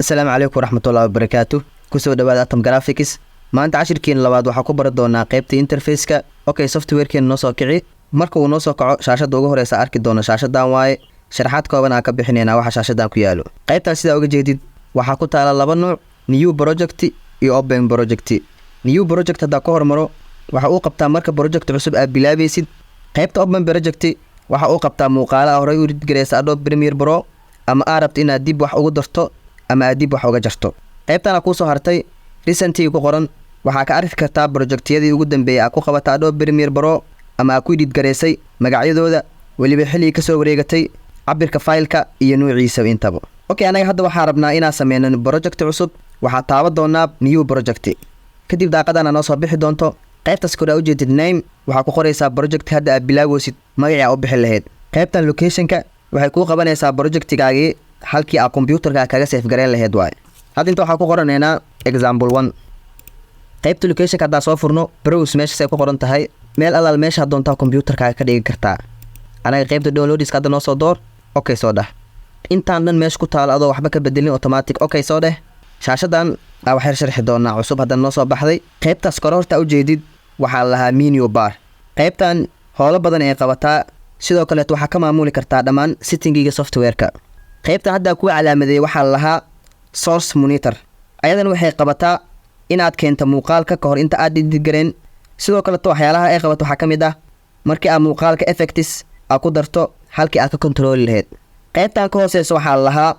السلام عليكم ورحمة الله وبركاته. كسو دواad atom graphics maanta cashirkeen labaad waxa ku bar doonaa qaybta interface-ka. Okay, software-keen noo soo kici marka uu noo soo kaco shaashada ugu horeysa arki doona shaashadan waaye sharaxaad kooban aan ka bixinayna waxa shaashadan ku yaalo. qaybtan sida uga jeedid waxa ku taala laba nooc, new project iyo open project. new project hada ka hormaro waxa uu qabtaa marka project cusub aad bilaabaysid. qaybta open project waxa uu qabtaa muuqaalaha hore u ridgareysa Adobe Premiere Pro ama aad inaad dib wax ugu darto ama aad dib wax uga jarto. qaybtan ku soo hartay recently ku qoran waxa ka arki kartaa projectyadii ugu dambeeyay ku qabata Adobe Premiere Pro ama ku edit gareysay magacyadooda waliba xilli ka soo wareegatay cabirka file-ka iyo nuuciisa intaba. Okay, anaga hadda waxa rabnaa inaan sameeyno project cusub. waxa taaba doonaa new project kadib daaqadana noo soo bixi doonto. qaybtaas kore u jeedid name waxa ku qoreysaa project hadda aad bilaawaysid magaca u bixin lahayd. qaybtan location-ka waxay ku qabanaysaa projectigaagii halkii aad computerka kaga save gareyn lahayd waay. hadda inta waxa ku qoranaynaa example 1. qaybta location-ka hada soo furno browse meesha ay ku qoran tahay meel alaal meesha doontaa computerka ka dhigi kartaa. anaga qaybta download-iska hada noo soo door. Okay, soo dhah intaan dhan meesha ku taalo adoo waxba ka bedelin automatic. Okay, soo dheh shaashadan waxa sharxi doonaa cusub hada noo soo baxday. qaybtaas kore horta u jeedid waxa lahaa menu bar. qaybtan howlo badan ay qabataa sidoo kale waxa ka maamuli kartaa dhamaan setting-iga software-ka. qaybtan hadda ku calaamadeeyay waxa lahaa source monitor. ayadan waxay qabataa inaad keento muuqaalka ka hor inta aad edit gareen. sidoo kale waxyaalaha ay qabato waxa kamid ah markii aad muuqaalka effects aad ku darto halkii aad ka control lahayd. qaybtan ka hooseyso waxa lahaa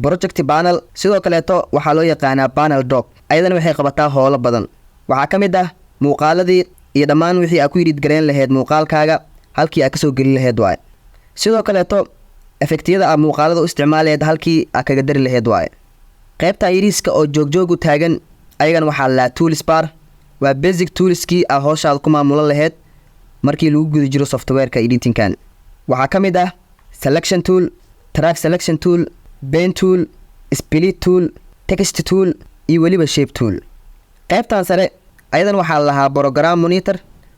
project panel. sidoo kale waxa loo yaqaanaa panel dock. ayadan waxay qabataa howlo badan. waxa kamid ah muuqaaladii iyo dhamaan wixii aad ku edit gareen lahayd muuqaalkaaga halkii aad ka soo gelin lahayd waay. sidoo kale effectiyada aad muuqaalada u isticmaaleed halkii aad kaga dari lahayd waay. qaybta iriska oo joog u taagan ayagan waxa la tools bar. waa basic toolskii aad hawshaad ku maamulan lahayd markii lagu guda jiro software-ka editing-kan. waxa kamid ah selection tool, track selection tool, pen tool, split tool, text tool iyo waliba shape tool. qaybtan sare ayadan waxa lahaa program monitor.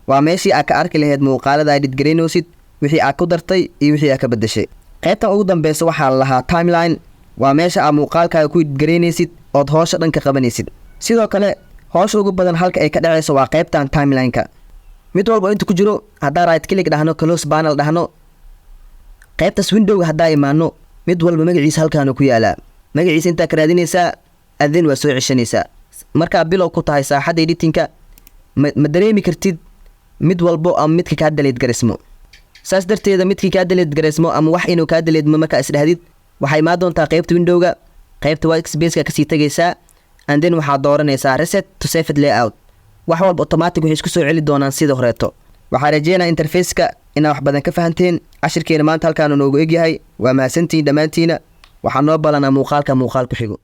waa meeshii aad ka arki lahayd muuqaalada edit gareynaysid wixii aad ku dartay iyo wixii aad ka bedeshay. qaybtan ugu dambaysa waxa lahaa timeline. waa meesha aad muuqaalkaaga ku edit gareynaysid ood hawsha dhan ka qabanaysid. sidoo kale hawsha ugu badan halka ay ka dhacayso waa qaybtan timeline-ka. mid walba inta ku jiro hadaa right click dhahno close panel dhahno qaybtaas window-ga hadaa imaano mid walba magaciisa halkaan ku yaalaa. magaciisa inta ka raadinaysaa adin waa soo cishanaysaa. marka bilow ku tahay saaxada editing-ka ma dareemi kartid mid walbo ama midka ka delete gareysmo. saas darteeda midkii ka delete gareysmo ama wax inuu ka delete marka isdhahdid waxay ma doontaa qaybta window-ga qaybta workspace-ka ka sii tagaysaa and then waxa dooranaysaa reset to save layout. wax walba automatic waxay isku soo celi doonaan sida horeeto. waxa rajeynaa interface-ka inaad wax badan ka fahanteen. cashirkeena maanta halkaan noogu egyahay. waa mahadsantiin dhamaantiina. waxaan noo balanaa muuqaalka ku xigo.